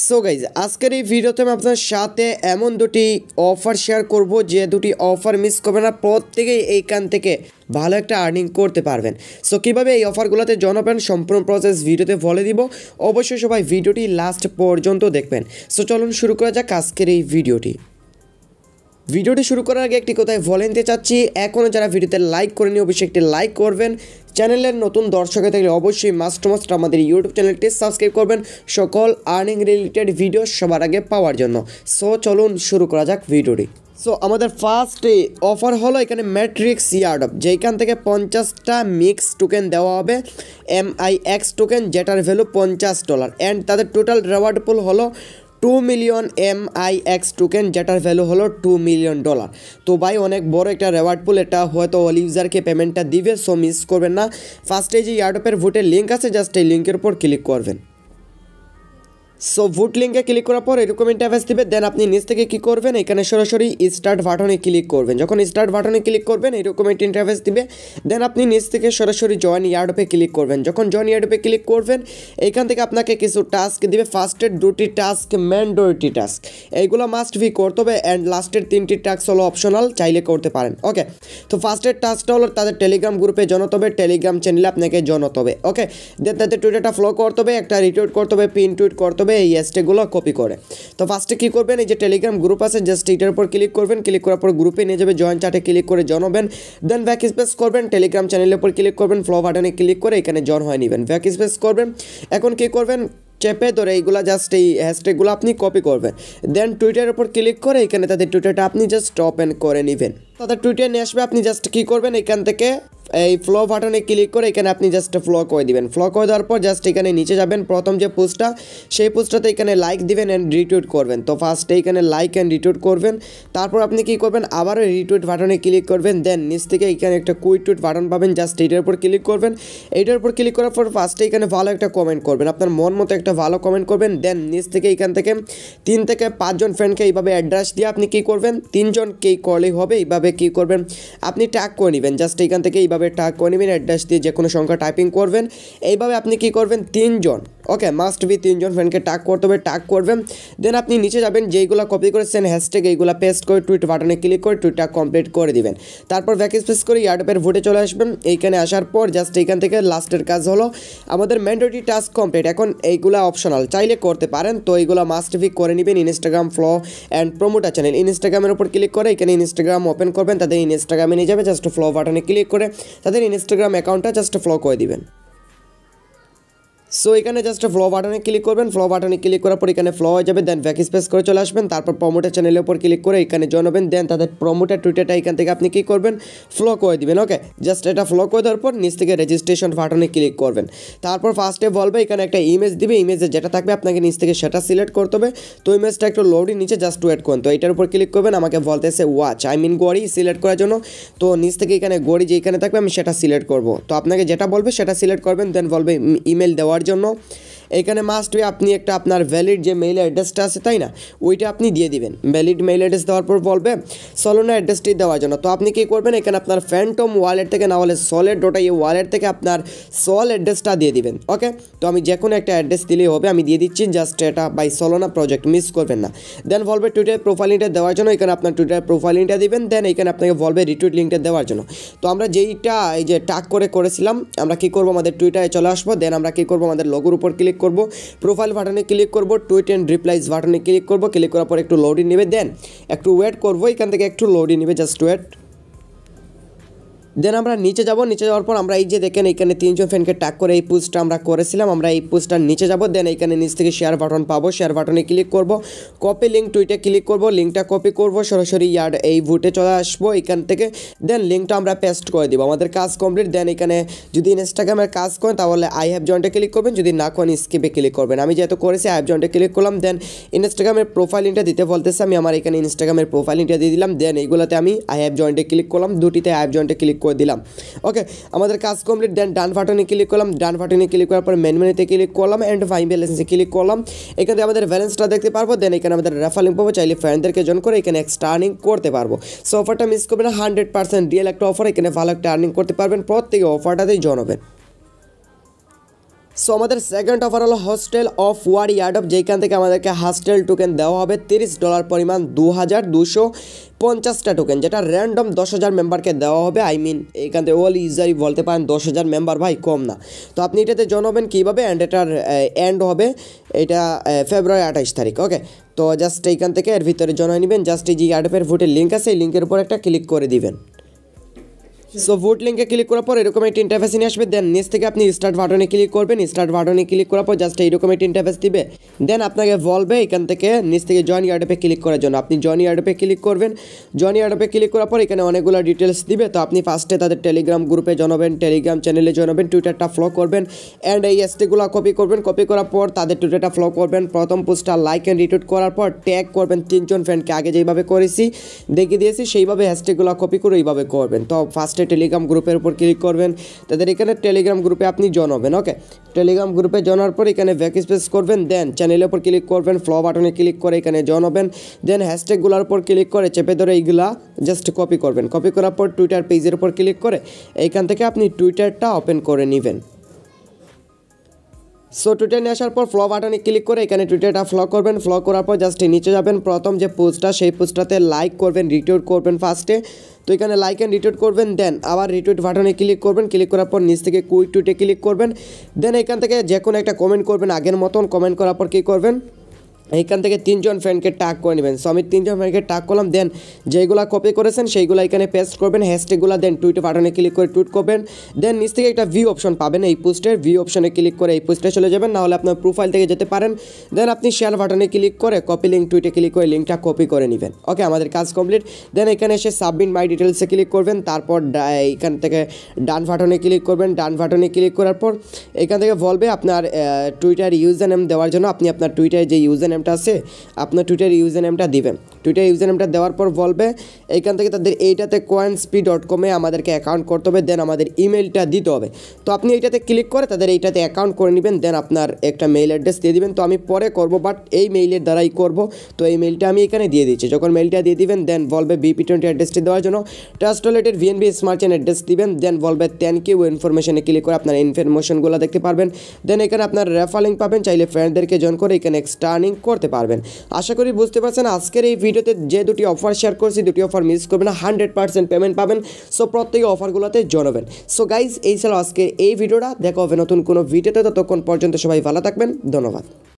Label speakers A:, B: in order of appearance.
A: So guys আজকের এই ভিডিওতে আমি আপনার সাথে এমন দুটি অফার শেয়ার করব যে দুটি অফার মিস করবে না, প্রত্যেকেই এইখান থেকে ভালো একটা আর্নিং করতে পারবেন। সো কীভাবে এই অফারগুলোতে জনাবেন সম্পূর্ণ প্রসেস ভিডিওতে বলে দিব, অবশ্যই সবাই ভিডিওটি লাস্ট পর্যন্ত দেখবেন। সো চলুন শুরু করা যাক আজকের এই ভিডিওটি শুরু করার আগে একটি কথাই বলে নিতে চাচ্ছি, এখনও যারা ভিডিওতে লাইক করেনি অবশ্যই একটি লাইক করবেন। চ্যানেলের নতুন দর্শক থাকলে অবশ্যই মাস্ট আমাদের ইউটিউব চ্যানেলটি সাবস্ক্রাইব করবেন সকল আর্নিং রিলেটেড ভিডিও সবার আগে পাওয়ার জন্য। সো চলুন শুরু করা যাক ভিডিওটি। সো আমাদের ফার্স্ট অফার হলো এখানে ম্যাট্রিক্স ইয়ারডপ, যেখান থেকে 50টা মিক্স টোকেন দেওয়া হবে, MIX টোকেন, যেটার ভ্যালু $50 অ্যান্ড তাদের টোটাল রেওয়ার্ড পুল হলো 2 মিলিয়ন MIX টোকেন, যেটার ভ্যালু হলো $2 মিলিয়ন। তো ভাই অনেক বড় একটা রেওয়ার্ড পুল, এটা হয়তো অল ইউজারকে পেমেন্টটা দিবে, সো মিস করবেন না। ফার্স্টে যে ইয়ারডপের ভোটের লিঙ্ক আছে, জাস্ট এই লিঙ্কের উপর ক্লিক করবেন। সো ভোট লিঙ্কে ক্লিক করার পর এরকম ইন্টারফেস দিবে। দেন আপনি নিচ থেকে কী করবেন, এখানে সরাসরি স্টার্ট বাটনে ক্লিক করবেন। যখন স্টার্ট বাটনে ক্লিক করবেন এরকম একটা ইন্টারফেস দিবে। দেন আপনি নিচ থেকে সরাসরি জয়েন ইয়ারডপে ক্লিক করবেন। যখন জয়েন ইয়ারডপে ক্লিক করবেন এইখান থেকে আপনাকে কিছু টাস্ক দিবে। ফার্স্টের 2টি টাস্ক ম্যান্ডেটরি টাস্ক, এইগুলো মাস্ট বি করতে হবে, অ্যান্ড লাস্টের 3টি টাস্ক হলো অপশনাল, চাইলে করতে পারেন। ওকে, তো ফার্স্টের টাস্কটা হলো তাদের টেলিগ্রাম গ্রুপে জনাতে হবে, টেলিগ্রাম চ্যানেলে আপনাকে জনাতে হবে। ওকে, দেন তাদের টুইটারটা ফলো করতে হবে, একটা রিটুইট করতে হবে, পিন টুইট করতে হবে এই হ্যাশট্যাগুলো কপি করে। তো ফার্স্টে কী করবেন, এই যে টেলিগ্রাম গ্রুপ আছে জাস্ট এটার উপর ক্লিক করবেন। ক্লিক করার পর গ্রুপে নিয়ে যাবে, জয়েন চ্যাটে ক্লিক করে জনাবেন। দেন ব্যাক স্পেস করবেন, টেলিগ্রাম চ্যানেলের উপর ক্লিক করবেন, ফলো বাটনে ক্লিক করে এখানে জয়েন হয়ে নেবেন। ব্যাক স্পেস করবেন। এখন কী করবেন, চেপে ধরে এইগুলা জাস্ট এই হ্যাশট্যাগুলো আপনি কপি করবেন। দেন টুইটারের উপর ক্লিক করে এখানে তাদের টুইটারটা আপনি জাস্ট ওপেন করে নেবেন। তাদের টুইটার নিয়ে আসবে, আপনি জাস্ট কী করবেন, এখান থেকে এই ফ্লো বাটনে ক্লিক করে এখানে আপনি জাস্ট ফ্লো করে দিবেন। ফ্লো করে দেওয়ার পর জাস্ট এখানে নিচে যাবেন, প্রথম যে পোস্টটা সেই পোস্টটাতে এখানে লাইক দিবেন অ্যান্ড রিটুইট করবেন। তো ফার্স্টে এখানে লাইক অ্যান্ড রিটুইট করবেন। তারপর আপনি কী করবেন, আবারও রিটুইট বাটনে ক্লিক করবেন। দেন নিচ থেকে এখানে একটা কুইট টুইট বাটন পাবেন, জাস্ট এইটার উপর ক্লিক করবেন। এইটার উপর ক্লিক করার পর ফার্স্টে এখানে ভালো একটা কমেন্ট করবেন, আপনার মন মতো একটা ভালো কমেন্ট করবেন। দেন নিচ থেকে এখান থেকে 3 থেকে 5 জন ফ্রেন্ডকে এইভাবে অ্যাড্রেস দিয়ে আপনি কী করবেন, 3 জনকেই করলেই হবে। এইভাবে কী করবেন, আপনি ট্যাগ করে নেবেন, জাস্ট এখান থেকে এইভাবে ট্যাগ করে নেবেন, অ্যাড্রেস দিয়ে যে কোনো সংখ্যা টাইপিং করবেন। এইভাবে আপনি কী করবেন, 3 জন, ওকে, মাস্ট বি 3 জন ফ্রেন্ডকে ট্যাগ করতে হবে, ট্যাগ করবেন। দেন আপনি নিচে যাবেন, যেইগুলো কপি করেছেন হ্যাশট্যাগ এইগুলো পেস্ট করে টুইট বাটনে ক্লিক করে টুইটটা কমপ্লিট করে দিবেন। তারপর ব্যাক স্পেস করে ইয়ারডপের ভোটে চলে আসবেন। এইখানে আসার পর জাস্ট এইখান থেকে লাস্টের কাজ হলো আমাদের ম্যান্ডেটরি টাস্ক কমপ্লিট। এখন এইগুলা অপশনাল, চাইলে করতে পারেন, তো এইগুলো মাস্ট বি করে নেবেন। Instagram follow and promoter channel, ইনস্টাগ্রামের উপর ক্লিক করে এখানে ইনস্টাগ্রাম ওপেন করবেন। তাদের ইনস্টাগ্রামে নিয়ে যাবে, জাস্ট ফলো বাটনে ক্লিক করে তাদের ইনস্টাগ্রাম অ্যাকাউন্টটা জাস্ট ফলো করে দিবেন। সো এখানে জাস্ট ফ্লো বাটনে ক্লিক করবেন। ফ্লো বাটনে ক্লিক করার পর এখানে ফ্লো হয়ে যাবে। দেন ব্যাক স্পেস করে চলে আসবেন। তারপর প্রমোটার চ্যানেলের উপর ক্লিক করে এখানে জানাবেন। দেন তাদের প্রমোটার টুইটারটা এখান থেকে আপনি কী করবেন, ফ্লো করে দিবেন। ওকে, জাস্ট এটা ফ্লো করে দেওয়ার পর নিচ থেকে রেজিস্ট্রেশন বাটনে ক্লিক করবেন। তারপর ফার্স্টে বলবে এখানে একটা ইমেজ দিবে, ইমেজে যেটা থাকবে আপনাকে নিচ থেকে সেটা সিলেক্ট করতে হবে। তো ইমেজটা একটু লোডই নিচে জাস্ট ওয়েট করুন। তো এটার উপর ক্লিক করবেন, আমাকে বলতেছে ওয়াচ ঘড়ি সিলেক্ট করার জন্য। তো নিচ থেকে এখানে ঘড়ি যেখানে থাকবে আমি সেটা সিলেক্ট করব। তো আপনাকে যেটা বলবে সেটা সিলেক্ট করবেন। দেন বলবে ইমেল দেওয়ার জন্য। এখানে মাস্ট বি আপনি একটা আপনার ভ্যালিড যে মেইল অ্যাড্রেসটা আছে তাই না, ওইটা আপনি দিয়ে দিবেন। ভ্যালিড মেইল অ্যাড্রেস দেওয়ার পর বলবে সলোনা অ্যাড্রেসটি দেওয়ার জন্য। তো আপনি কী করবেন, এখানে আপনার ফ্যান্টম ওয়ালেট থেকে না হলে solid.io ওয়ালেট থেকে আপনার সল অ্যাড্রেসটা দিয়ে দিবেন। ওকে, তো আমি যে কোনো একটা অ্যাড্রেস দিলেই হবে, আমি দিয়ে দিচ্ছি জাস্ট এটা বাই সলোনা প্রজেক্ট, মিস করবেন না। দেন বলবে টুইটার প্রোফাইল লিঙ্কটা দেওয়ার জন্য, এখানে আপনার টুইটার প্রোফাইল লিঙ্কটা দিবেন। দেন এখানে আপনাকে বলবে রিটুইট লিঙ্কটা দেওয়ার জন্য। তো আমরা যেইটা এই যে ট্যাগ করেছিলাম, আমরা কী করবো, আমাদের টুইটারে চলে আসবো। দেন আমরা কী করবো, আমাদের লোগোর উপর ক্লিক করবো, প্রোফাইল বাটনে ক্লিক করব, টুইট অ্যান্ড রিপ্লাইজ বাটনে ক্লিক করব। ক্লিক করার পর একটু লোডিং নেবে, দেন একটু ওয়েট করব, এখান থেকে একটু লোডিং নেবে, জাস্ট ওয়েট। দেন আমরা নিচে যাব। নিচে যাওয়ার পর আমরা এই যে দেখেন এখানে 3 জন ফ্রেন্ডকে ট্যাগ করে এই পোস্টটা আমরা করেছিলাম, আমরা এই পোস্টটার নিচে যাব। দেন এখানে নিচ থেকে শেয়ার বাটন পাবো, শেয়ার বাটনে ক্লিক করব, কপি লিঙ্ক টুইটে ক্লিক করব, লিঙ্কটা কপি করব, সরাসরি এই ভোটে চলে আসবো এখান থেকে। দেন লিঙ্কটা আমরা পেস্ট করে দিব, আমাদের কাজ কমপ্লিট। দেন এখানে যদি ইনস্টাগ্রামের কাজ করেন তাহলে আই হ্যাভ জয়েন্টে ক্লিক করবেন, যদি না করেন স্কিপে ক্লিক করবেন। আমি যেহেতু করেছি আই হ্যাভ জয়েন্টে ক্লিক করলাম। দেন ইনস্টাগ্রামের প্রোফাইল লিঙ্কটা দিতে বলতেছে, আমি আমার এখানে ইনস্টাগ্রামের প্রোফাইল লিঙ্কটা দিয়ে দিলাম। দেন এইগুলোতে আমি আই হ্যাভ জয়েন্টে ক্লিক করলাম, দুটিতে আই হ্যাভ জয়েন্টে ক্লিক করে দিলাম। ওকে, আমাদের কাজ কমপ্লিট। দেন ডান বাটনে ক্লিক করলাম, ডান বাটনে ক্লিক করার পর মেনুতে ক্লিক করলাম অ্যান্ড ফাইন ব্যালেন্সে ক্লিক করলাম। এখানে আমাদের ব্যালেন্সটা দেখতে পারবো। দেন এখানে আমাদের রেফার লিঙ্ক পাবো, চাইলে ফ্রেন্ডদেরকে জয়েন করে এখানে এক্সট্রা আর্নিং করতে পারবো। সো অফারটা মিস করবেন না, 100% রিয়েল একটা অফার, এখানে ভালো একটা আর্নিং করতে পারবেন, প্রত্যেকে অফারটাতেই জয়েন হবেন। সো আমাদের সেকেন্ড অফার হলো হস্টেল অফ ওয়ার ইয়ারডপ, যেখান থেকে আমাদেরকে হস্টেল টোকেন দেওয়া হবে $30 পরিমাণ 2250টা টোকেন, যেটা র্যান্ডম 10,000 মেম্বারকে দেওয়া হবে। এখান থেকে অল ইউজারই বলতে পারেন 10,000 মেম্বার, ভাই কম না। তো আপনি এটাতে জানাবেন কীভাবে, অ্যান্ড এটার এন্ড হবে এটা ফেব্রুয়ারি 28 তারিখ। ওকে, তো জাস্ট এইখান থেকে এর ভিতরে জানিয়ে নেবেন। জাস্ট এই যে ইয়ারডপের ভোটের লিঙ্ক আছে, এই লিঙ্কের উপর একটা ক্লিক করে দিবেন। সো ভোট লিঙ্কে ক্লিক করার পর এরকম একটা ইন্টারফেস নিয়ে আসবে। দেন নিচ থেকে আপনি স্টার্ট বাটনে ক্লিক করবেন। স্টার্ট বাটনে ক্লিক করার পর জাস্ট এইরকম একটা ইন্টারফেস দিবে। দেন আপনাকে বলবে এখান থেকে নিচ থেকে জয়েন ইয়ারডপে ক্লিক করার জন্য। আপনি জয়েন ইয়ারডপে ক্লিক করবেন। জয়েন ইয়ারডপে ক্লিক করার পর এখানে অনেকগুলো ডিটেলস দিবে। তো আপনি ফার্স্টে তাদের টেলিগ্রাম গ্রুপে জানাবেন, টেলিগ্রাম চ্যানেলে জানাবেন, টুইটারটা ফলো করবেন, অ্যান্ড এই এসটিগুলো কপি করবেন। কপি করার পর তাদের টুইটারটা ফলো করবেন। প্রথম পোস্টটা লাইক অ্যান্ড রিটুইট করার পর ট্যাগ করবেন 3 জন ফ্রেন্ডকে, আগে যেইভাবে করেছি দেখিয়ে দিয়েছি সেইভাবে হ্যাশট্যাগুলো কপি করে এইভাবে করবেন। তো ফার্স্টে টেলিগ্রাম গ্রুপের উপর ক্লিক করবেন। তাদের এখানে টেলিগ্রাম গ্রুপে আপনি জানাবেন। ওকে, টেলিগ্রাম গ্রুপে জানার পর এখানে ব্যাক স্পেস করবেন। দেন চ্যানেলের উপর ক্লিক করবেন, ফলো বাটনে ক্লিক করে এখানে জানাবেন। দেন হ্যাশট্যাগুলোর উপর ক্লিক করে চেপে ধরে এইগুলা জাস্ট কপি করবেন। কপি করার পর টুইটার পেজের উপর ক্লিক করে এইখান থেকে আপনি টুইটারটা ওপেন করে নেবেন। সো টুইটার নিয়ে আসার পর ফলো বাটনে ক্লিক করে এখানে টুইটারটা ফলো করবেন। ফলো করার পর জাস্ট নিচে যাবেন, প্রথম যে পোস্টটা সেই পোস্টটাতে লাইক করবেন, রিটুইট করবেন ফার্স্টে। তো এখানে লাইক অ্যান্ড রিটুইট করবেন। দেন আবার রিটুইট বাটনে ক্লিক করবেন। ক্লিক করার পর নিচ থেকে কুইক টুইটে ক্লিক করবেন। দেন এখান থেকে যে কোনো একটা কমেন্ট করবেন আগের মতন। কমেন্ট করার পর কী করবেন, এইখান থেকে 3 জন ফ্রেন্ডকে ট্যাগ করে নেবেন। সো আমি 3 জন ফ্রেন্ডকে ট্যাগ করলাম। দেন যেইগুলো কপি করেছেন সেইগুলো এখানে পেস্ট করবেন, হ্যাশট্যাগুলো। দেন টুইট বাটনে ক্লিক করে টুইট করবেন। দেন নিচ থেকে একটা ভিউ অপশন পাবেন, এই পোস্টের ভিউ অপশনে ক্লিক করে এই পোস্টে চলে যাবেন, নাহলে আপনার প্রোফাইল থেকে যেতে পারেন। দেন আপনি শেয়ার বাটনে ক্লিক করে কপি লিঙ্ক টুইটে ক্লিক করে লিঙ্কটা কপি করে নেবেন। ওকে, আমাদের কাজ কমপ্লিট। দেন এখানে এসে সাবমিট মাই ডিটেলসে ক্লিক করবেন। তারপর এইখান থেকে ডান বাটনে ক্লিক করবেন। ডান বাটনে ক্লিক করার পর এখান থেকে বলবে আপনার টুইটার ইউজার নেম দেওয়ার জন্য। আপনি আপনার টুইটারে যে ইউজার নেমটা আছে আপনার টুইটার ইউজার নেমটা দিবেন। টুইটার ইউজার নেমটা দেওয়ার পর বলবে এইখান থেকে তাদের এইটাতে coinsp.com-এ আমাদেরকে অ্যাকাউন্ট করতে হবে। দেন আমাদের ইমেলটা দিতে হবে। তো আপনি এইটাতে ক্লিক করে তাদের এইটাতে অ্যাকাউন্ট করে নেবেন। দেন আপনার একটা মেইল অ্যাড্রেস দিয়ে দিবেন। তো আমি পরে করব, বাট এই মেইলের দ্বারাই করব। তো এই মেইলটা আমি এখানে দিয়ে দিচ্ছি। যখন মেইলটা দিয়ে দিবেন দেন বলবে BP20 অ্যাড্রেসটি দেওয়ার জন্য ট্রাস্ট ওয়ালেটের VNB স্মার্ট চেইন অ্যাড্রেস দিবেন। দেন বলবে থ্যাংক ইউ ইনফরমেশনে ক্লিক করে আপনার ইনফরমেশনগুলো দেখতে পারবেন। দেন এখানে আপনার রেফার লিঙ্ক পাবেন, চাইলে ফ্রেন্ডদেরকে জয়েন করে এখানে এক্সট্রা আর্নিং করতে পারবেন। আশা করি বুঝতে পারছেন। আজকের এই ভিডিওতে যে দুটি অফার শেয়ার করছি, দুটি অফার মিস করবেন না, 100% পেমেন্ট পাবেন। সো প্রত্যেকে অফারগুলোতে জানাবেন। সো গাইজ, এই ছিল আজকের এই ভিডিওটা। দেখা হবে নতুন কোনো ভিডিওতে। ততক্ষণ পর্যন্ত সবাই ভালো থাকবেন। ধন্যবাদ।